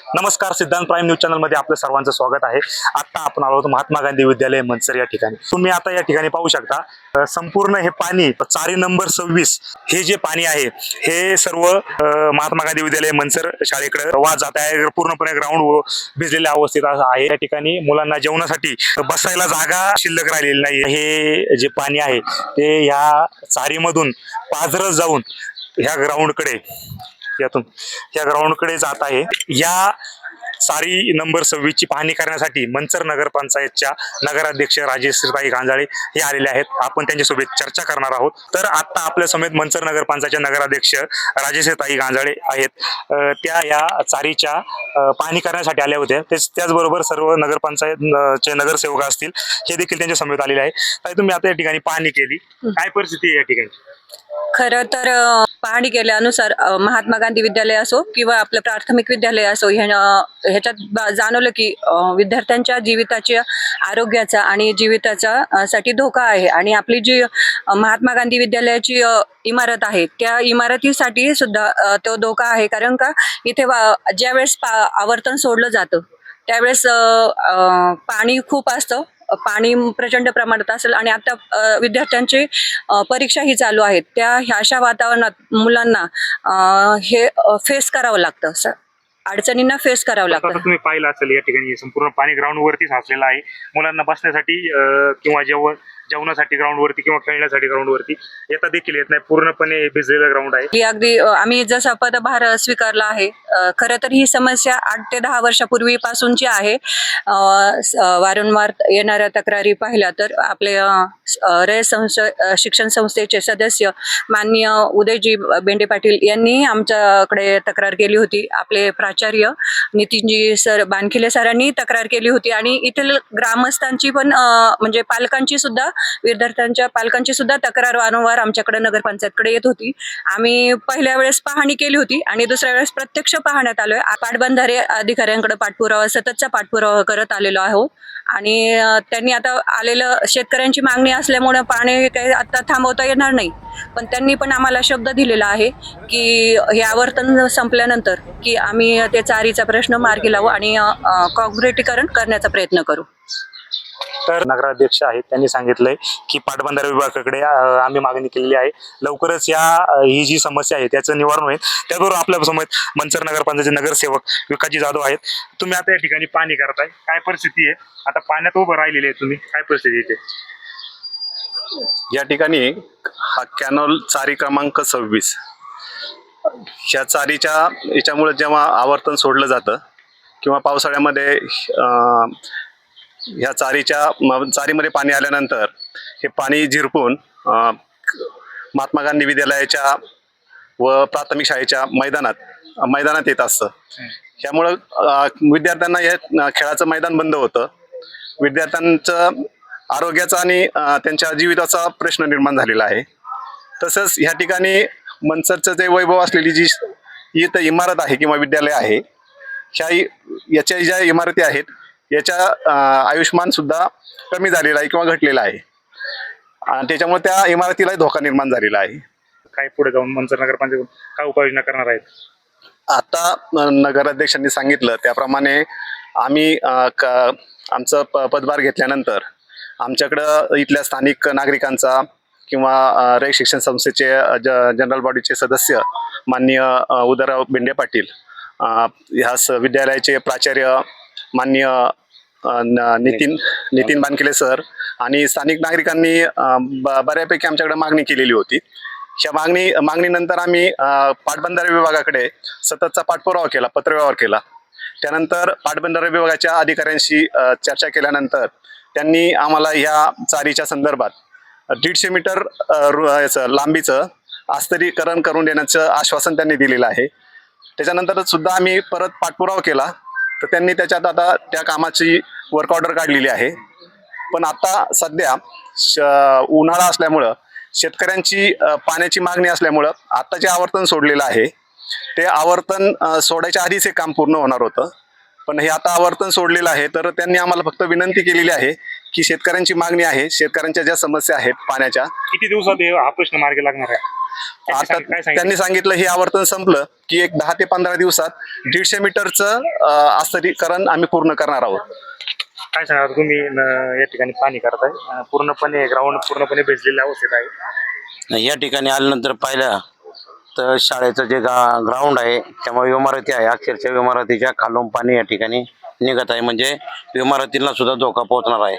नमस्कार, सिद्धांत prime news channel मध्ये आपलं सर्वांचं स्वागत आहे। आता आपण आलो आहोत महात्मा गांधी विद्यालय मनसर या ठिकाणी। तुम्ही आता या ठिकाणी पाहू शकता संपूर्ण हे पाणी चारी नंबर 26 हे जे पाणी आहे हे सर्व महात्मा गांधी विद्यालय मनसर शाळेकडे वाहत जात आहे। पूर्णपणे ग्राउंड भिजलेल्या अवस्थेत आहे। या ठिकाणी मुलांना जेवणासाठी बसायला जागा शिल्लक राहिलेली नाही। हे जे पाणी आहे ते ह्या चारीमधून पाझरत जाऊन ह्या ग्राउंडकडे यातून या ग्राउंडकडे जात आहे। या चारी नंबर 26 ची पाहणी करण्यासाठी मनसर नगरपंचायतच्या नगराध्यक्ष राजेश्रीताई गांजाळे हे आलेले आहेत। आपण त्यांच्यासोबत चर्चा करणार आहोत। तर आता आपल्या समेत मनसर नगरपंचायतच्या नगराध्यक्ष राजेश्रीताई गांजाळे आहेत। त्या या चारीच्या पाहणी करण्यासाठी आल्या होत्या। त्याचबरोबर सर्व नगरपंचायतचे नगरसेवक असतील हे देखील त्यांच्या समेत आलेले आहे। ताई, तुम्ही आता या ठिकाणी पाहणी केली, काय परिस्थिती आहे या ठिकाणी? खरं तर पाहणी केल्यानुसार महात्मा गांधी विद्यालय असो किंवा आपलं प्राथमिक विद्यालय असो ह्याच्यात जाणवलं की विद्यार्थ्यांच्या जीविताच्या आरोग्याचा आणि जीविताचा साठी धोका आहे। आणि आपली जी महात्मा गांधी विद्यालयाची इमारत आहे त्या इमारतीसाठी सुद्धा तो धोका आहे। कारण का इथे ज्यावेळेस आवर्तन सोडलं जातं त्यावेळेस पाणी खूप असतं, पाणी प्रचंड प्रमाणात असेल आणि आता विद्यार्थ्यांची परीक्षाही चालू आहेत। त्या अशा वातावरणात मुलांना हे फेस करावं लागतं, अडचणींना फेस करावं लागतं। तुम्ही पाहिलं असेल या ठिकाणी संपूर्ण पाणी ग्राउंड वरती साचलेलं आहे। मुलांना बसण्यासाठी किंवा जेवणासाठी ग्राउंड वरती किंवा खेळण्यासाठी ग्राउंड वरती येता देखील येत नाही। पूर्णपणे भिजलेलं ग्राउंड आहे। ही अगदी आम्ही जसा पदभार स्वीकारला आहे, खरं तर ही समस्या 8 ते 10 वर्षापूर्वीपासूनची आहे। वारंवार येणाऱ्या तक्रारी पाहिल्या तर आपले शिक्षण संस्थेचे सदस्य माननीय उदयजी बेंडे पाटील यांनी आमच्याकडे तक्रार केली होती। आपले प्राचार्य नितीनजी सर बानखिले सरांनी तक्रार केली होती आणि इथील ग्रामस्थांची पण म्हणजे पालकांची सुद्धा, विद्यार्थ्यांच्या पालकांची सुद्धा तक्रार वारंवार आमच्याकडे नगरपंचायतकडे येत होती। आम्ही पहिल्या वेळेस पाहणी केली होती आणि दुसऱ्या वेळेस प्रत्यक्ष पाहण्यात आलोय। पाटबंधारे अधिकाऱ्यांकडे पाठपुरावा, सततचा पाठपुरावा करत आलेलो आहोत आणि त्यांनी आता आलेलं शेतकऱ्यांची मागणी असल्यामुळे पाणी काही आता थांबवता येणार नाही, पण त्यांनी पण आम्हाला शब्द दिलेला आहे की हे आवर्तन संपल्यानंतर की आम्ही ते चारीचा प्रश्न मार्गी लावू आणि काँक्रिटीकरण करण्याचा प्रयत्न करू। तर नगराध्यक्ष आहेत त्यांनी सांगितलंय की पाटबंधारे विभागाकडे आम्ही मागणी केलेली आहे। लवकरच ही जी समस्या आहे त्याचं निवारण होईल। त्याबरोबर आपल्या समोर मनसर नगरपंचायतचे नगरसेवक विकासजी जाधव आहेत। तुम्ही आता या ठिकाणी पाहणी करताय, काय परिस्थिती आहे? आता पाण्यात उभं राहिलेले आहे तुम्ही, काय परिस्थिती इथे? या ठिकाणी हा कॅनॉल चारी क्रमांक 26 ह्या चारीच्या याच्यामुळे जेव्हा आवर्तन सोडलं जातं किंवा पावसाळ्यामध्ये ह्या चारीमध्ये पाणी आल्यानंतर हे पाणी झिरपून महात्मा गांधी विद्यालयाच्या व प्राथमिक शाळेच्या मैदानात येत असतं। त्यामुळं विद्यार्थ्यांना हे खेळाचं मैदान बंद होतं। विद्यार्थ्यांचं आरोग्याचा आणि त्यांच्या जीविताचा प्रश्न निर्माण झालेला आहे। तसंच ह्या ठिकाणी मनसरचं जे वैभव असलेली जी इथं इमारत आहे किंवा विद्यालय आहे, याच्या ज्या इमारती आहेत याच्या आयुष्यमान सुद्धा कमी झालेला आहे किंवा घटलेला आहे आणि त्याच्यामुळे त्या इमारतीला धोका निर्माण झालेला आहे। काय पुढे जाऊन मनसर नगरपंचायत काय उपाययोजना करणार आहेत? आता नगराध्यक्षांनी सांगितलं त्याप्रमाणे आम्ही आमचं पदभार घेतल्यानंतर आमच्याकडं इथल्या स्थानिक नागरिकांचा किंवा रयत शिक्षण संस्थेचे जनरल बॉडीचे सदस्य माननीय उदयराव बेंडे पाटील, ह्या विद्यालयाचे प्राचार्य माननीय नितीन बानखिले सर आणि स्थानिक नागरिकांनी बऱ्यापैकी आमच्याकडे मागणी केलेली होती। ह्या मागणीनंतर आम्ही पाटबंधारे विभागाकडे सततचा पाठपुरावा केला, पत्रव्यवहार केला। त्यानंतर पाटबंधारे विभागाच्या अधिकाऱ्यांशी चर्चा केल्यानंतर त्यांनी आम्हाला ह्या चारीच्या संदर्भात 150 मीटर लांबीचं अस्तरीकरण करून देण्याचं आश्वासन त्यांनी दिलेलं आहे। त्याच्यानंतर सुद्धा आम्ही परत पाठपुरावा केला तर त्यांनी त्याच्यात आता त्या कामाची वर्क ऑर्डर काढलेली आहे। पण आता सध्या उन्हाळा असल्यामुळं शेतकऱ्यांची पाण्याची मागणी असल्यामुळं आता जे आवर्तन सोडलेलं आहे ते आवर्तन सोडायच्या आधीच हे काम पूर्ण होणार होतं, पण हे आता आवर्तन सोडलेलं आहे। तर त्यांनी आम्हाला फक्त विनंती केलेली आहे की शेतकऱ्यांची मागणी आहे, शेतकऱ्यांच्या ज्या समस्या आहेत पाण्याच्या, किती दिवसात हा प्रश्न मार्गी लागणार आहे? आता काय सांगितलं? त्यांनी सांगितलं हे आवर्तन संपलं की एक 10 ते 15 दिवसात 150 मीटरचं आस्तरीकरण आम्ही पूर्ण करणार आहोत. काय सांगा तुम्ही या ठिकाणी पाणी करताय पूर्णपणे ग्राउंड पूर्णपणे भिजलेल्या अवस्थेत आहे. या ठिकाणी आल्यानंतर पाहिलं तर शाळेचं जे ग्राउंड आहे त्यामुळे इमारती आहे, अक्षरशः इमारतीच्या खालून पाणी या ठिकाणी निघत आहे, म्हणजे इमारतीला सुद्धा धोका पोहोचणार आहे.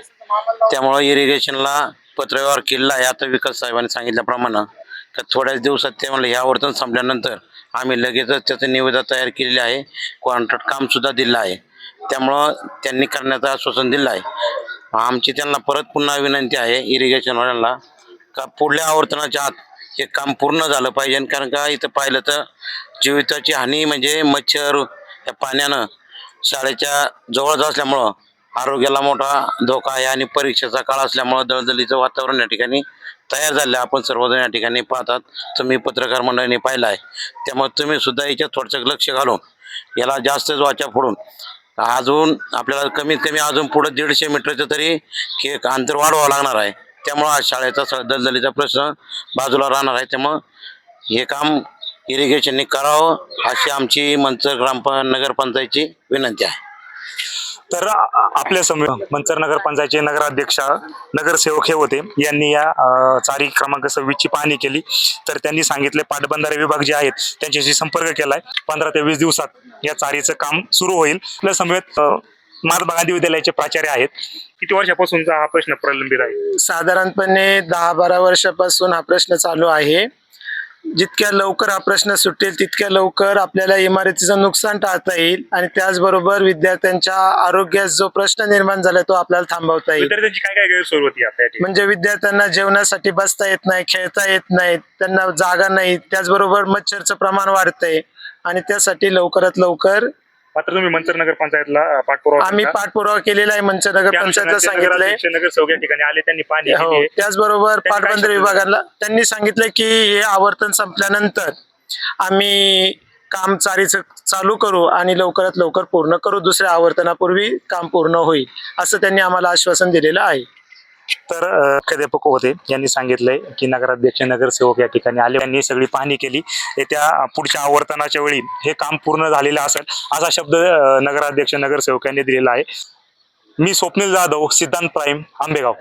त्यामुळं इरिगेशनला पत्रव्यवहार केलेला आहे. आता विकास साहेबांनी सांगितल्याप्रमाणे तर थोड्याच दिवसात ते म्हणलं ह्या वर्तन संपल्यानंतर आम्ही लगेचच त्याचं निविदा तयार केलेली आहे, कॉन्ट्रॅक्ट काम सुद्धा दिलं आहे. त्यामुळं त्यांनी करण्याचं आश्वासन दिलं आहे. आमची त्यांना परत पुन्हा विनंती आहे इरिगेशनवाल्यांना का पुढल्या आवर्तनाच्या आत हे काम पूर्ण झालं पाहिजे, कारण का इथं पाहिलं तर जीविताची हानी म्हणजे मच्छर या पाण्यानं शाळेच्या जवळच असल्यामुळं आरोग्याला मोठा धोका आहे आणि परीक्षेचा काळ असल्यामुळं दळदळीचं वातावरण या ठिकाणी तयार झालं आहे. आपण सर्वजण या ठिकाणी पाहतात, तुम्ही पत्रकार मंडळीने पाहिलं आहे. त्यामुळे तुम्ही सुद्धा याच्यात थोडंसं लक्ष घालून याला जास्तच वाचा फोडून अजून आपल्याला कमीत कमी अजून पुढे 150 मीटरचं तरी हे अंतर वाढवावं लागणार आहे. त्यामुळं आज शाळेचा दलदलीचा प्रश्न बाजूला राहणार आहे. त्यामुळं हे काम इरिगेशनने करावं अशी आमची मंचर नगरपंचायतची विनंती आहे. तर आपल्या समोर मंचर नगरपंचायतचे नगराध्यक्ष नगरसेवक हे होते, यांनी या चारी क्रमांक 26 ची पाहणी केली. तर त्यांनी सांगितले पाटबंधारे विभाग जे आहेत त्यांच्याशी संपर्क केलाय, 15 ते 20 दिवसात या चारीचं काम सुरू होईल. आपल्या समवेत महात्मा गांधी विद्यालयाचे प्राचार्य आहेत. किती वर्षापासूनचा हा प्रश्न प्रलंबित आहे? साधारणपणे 10-12 वर्षापासून हा प्रश्न चालू आहे. जितक्या लवकर हा प्रश्न सुटेल तितक्या लवकर आपल्याला इमारतीचं नुकसान टाळता येईल आणि त्याचबरोबर विद्यार्थ्यांच्या आरोग्यास जो प्रश्न निर्माण झाला तो आपल्याला थांबवता येईल. विद्यार्थ्यांची काय काय गैरसोय होती आता या ठिकाणी? म्हणजे विद्यार्थ्यांना जेवणासाठी बसता येत नाही, खेळता येत नाही, त्यांना जागा नाही, त्याचबरोबर मच्छरचं प्रमाण वाढतंय आणि त्यासाठी लवकरात लवकर मात्र तुम्ही मंचर नगरपंचायतला पाठपुरावा आम्ही केला. पाठपुरावा केलेला आहे. मंचनगर पंचायतला सांगितलंय. नगराध्यक्ष, नगरसेवक या ठिकाणी आले, त्यांनी पाहणी हो, केली. त्याचबरोबर त्यांनी काय पाटबंधारे सांगितलं? विभागाला त्यांनी सांगितलं की हे आवर्तन संपल्यानंतर आम्ही काम चारीचं चालू करू आणि लवकरात लवकर पूर्ण करू, दुसऱ्या आवर्तनापूर्वी काम पूर्ण होईल असं त्यांनी आम्हाला आश्वासन दिलेलं आहे. तर मुख्याध्यापक होते, यांनी सांगितलंय की नगराध्यक्ष नगरसेवक या ठिकाणी आले, त्यांनी सगळी पाहणी केली. येत्या पुढच्या आवर्तनाच्या वेळी हे काम पूर्ण झालेलं असेल असा शब्द नगराध्यक्ष नगरसेवक यांनी दिलेला आहे. मी स्वप्नील जाधव, सिद्धांत प्राईम, आंबेगाव.